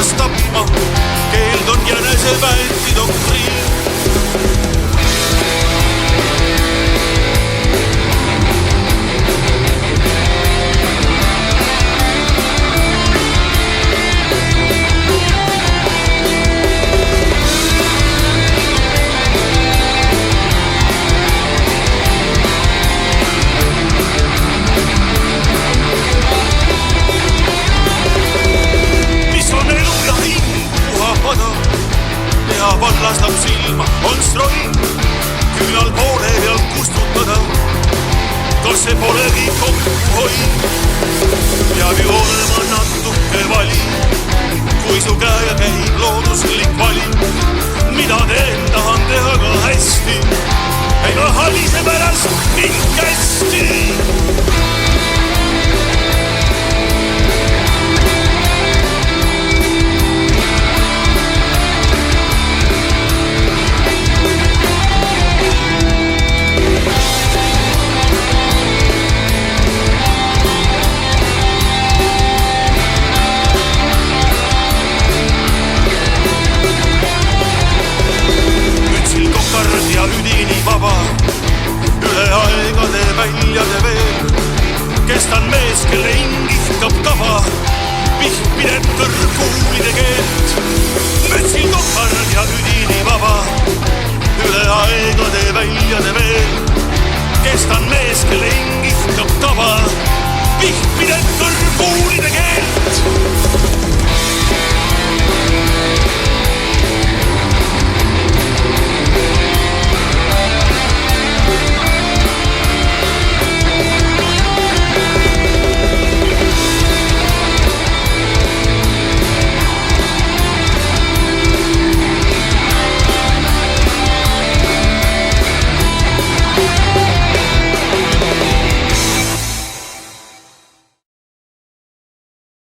rahvast tapma, keeld on jänese välti doktriin. Ja vallastab silma, on stroid, küünal poole pealt kustutada. Kas see polegi kokkuhoid? Peab ju olema natuke vali, kui su käe käib looduslik valik. Mida teen, tahan teha ka hästi, ega halise pärast mind kästi. Ja üdini vaba, üle aegade väljade veel. Kestan mees, kelle hing ihkab kava, pihpideb kõrgkuulide keelt. Mütsil kokard ja üdini vaba, üle aegade väljade veel. Kestan mees, kelle hing ihkab kava, pihpideb kõrgkuulide keelt.